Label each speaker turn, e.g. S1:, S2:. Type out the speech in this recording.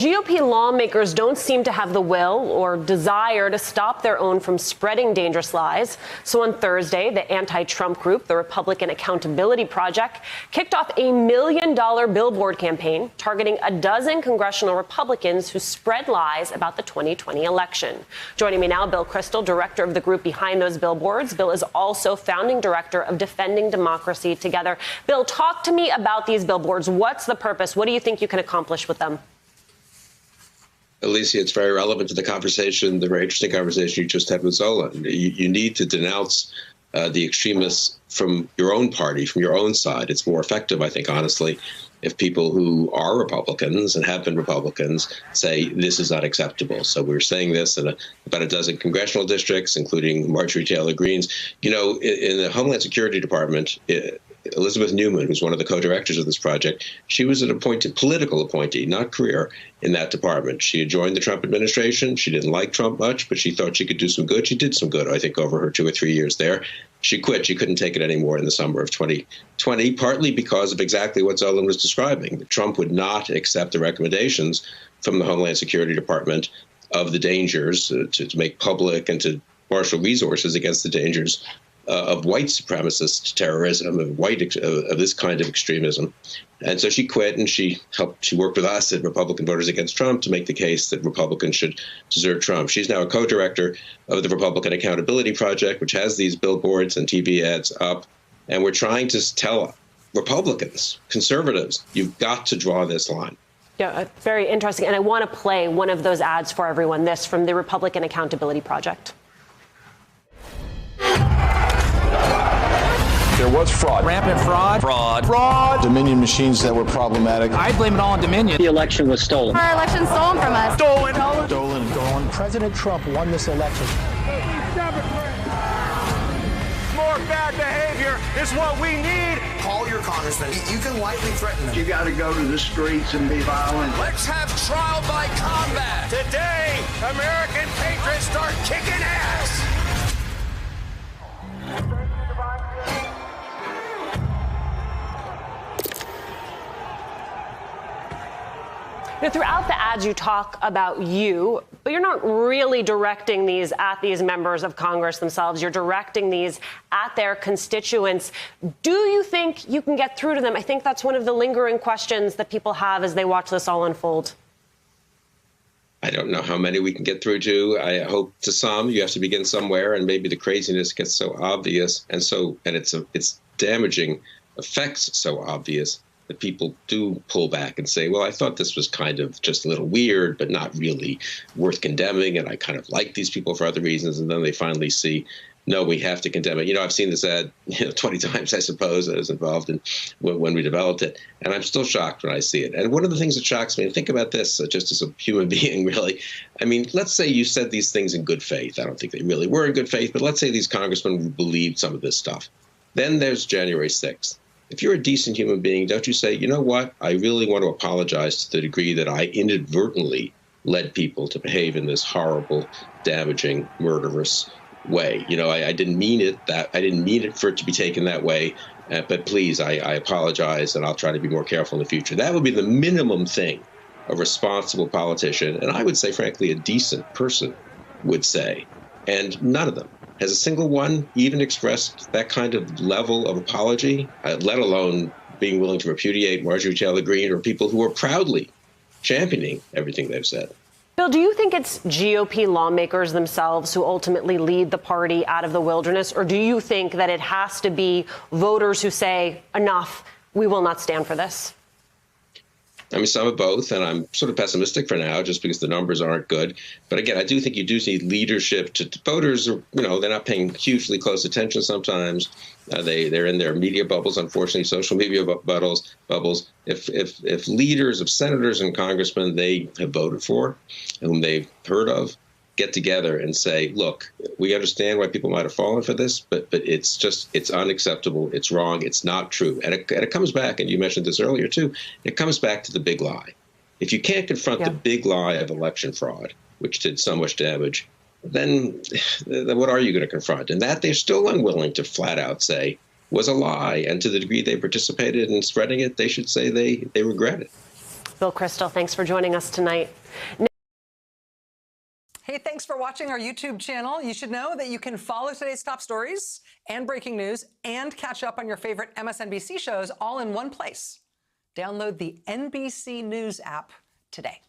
S1: GOP lawmakers don't seem to have the will or desire to stop their own from spreading dangerous lies. So on Thursday, the anti-Trump group, the Republican Accountability Project, kicked off a $1 million billboard campaign targeting a dozen congressional Republicans who spread lies about the 2020 election. Joining me now, Bill Kristol, director of the group behind those billboards. Bill is also founding director of Defending Democracy Together. Bill, talk to me about these billboards. What's the purpose? What do you think you can accomplish with them?
S2: Alicia, it's very relevant to the conversation, the very interesting conversation you just had with Zola. You need to denounce the extremists from your own party, from your own side. It's more effective, I think, honestly, if people who are Republicans and have been Republicans say this is not acceptable. So we're saying this in about a dozen congressional districts, including Marjorie Taylor Greene's. You know, in the Homeland Security Department, Elizabeth Newman, who's one of the co-directors of this project, she was an political appointee, not career, in that department. She had joined the Trump administration. She didn't like Trump much, but she thought she could do some good. She did some good, I think, over her 2 or 3 years there. She quit. She couldn't take it anymore in the summer of 2020, partly because of exactly what Zolan was describing. Trump would not accept the recommendations from the Homeland Security Department of the dangers to make public and to marshal resources against the dangers of white supremacist terrorism, of this kind of extremism. And so she quit, and she worked with us at Republican Voters Against Trump to make the case that Republicans should desert Trump. She's now a co-director of the Republican Accountability Project, which has these billboards and TV ads up. And we're trying to tell Republicans, conservatives, you've got to draw this line.
S1: Yeah, very interesting. And I want to play one of those ads for everyone, this from the Republican Accountability Project.
S3: There was fraud.
S4: Rampant fraud.
S3: Fraud. Dominion machines that were problematic.
S4: I blame it all on Dominion.
S5: The election was stolen.
S6: Our election stolen from us.
S3: Stolen.
S7: President Trump won this election.
S8: More bad behavior is what we need.
S9: Call your congressman. You can lightly threaten them.
S10: You got to go to the streets and be violent.
S8: Let's have trial by combat. Today, American patriots start kicking ass.
S1: Now, throughout the ads, you talk about you, but you're not really directing these at these members of Congress themselves. You're directing these at their constituents. Do you think you can get through to them? I think that's one of the lingering questions that people have as they watch this all unfold.
S2: I don't know how many we can get through to. I hope to some. You have to begin somewhere, and maybe the craziness gets so obvious and its damaging effects so obvious that people do pull back and say, well, I thought this was kind of just a little weird, but not really worth condemning. And I kind of like these people for other reasons. And then they finally see, no, we have to condemn it. You know, I've seen this ad 20 times, I suppose. I was involved in when we developed it. And I'm still shocked when I see it. And one of the things that shocks me, and think about this just as a human being, really. I mean, let's say you said these things in good faith. I don't think they really were in good faith. But let's say these congressmen believed some of this stuff. Then there's January 6th. If you're a decent human being, don't you say, you know what, I really want to apologize to the degree that I inadvertently led people to behave in this horrible, damaging, murderous way. You know, I didn't mean it for it to be taken that way. But please, I apologize, and I'll try to be more careful in the future. That would be the minimum thing a responsible politician, and I would say, frankly, a decent person would say. And none of them has a single one even expressed that kind of level of apology, let alone being willing to repudiate Marjorie Taylor Greene or people who are proudly championing everything they've said.
S1: Bill, do you think it's GOP lawmakers themselves who ultimately lead the party out of the wilderness, or do you think that it has to be voters who say, enough, we will not stand for this?
S2: I mean, some of both, and I'm sort of pessimistic for now just because the numbers aren't good. But again, I do think you do need leadership. Voters are, they're not paying hugely close attention sometimes. They're in their media bubbles, unfortunately, social media bubbles. If leaders of senators and congressmen they have voted for, whom they've heard of, get together and say, look, we understand why people might have fallen for this, but it's unacceptable. It's wrong. It's not true. And it comes back, and you mentioned this earlier, too, it comes back to the big lie. If you can't confront the big lie of election fraud, which did so much damage, then what are you going to confront? And that they're still unwilling to flat out say was a lie. And to the degree they participated in spreading it, they should say they regret it.
S1: Bill Kristol, thanks for joining us tonight.
S4: Hey, thanks for watching our YouTube channel. You should know that you can follow today's top stories and breaking news and catch up on your favorite MSNBC shows all in one place. Download the NBC News app today.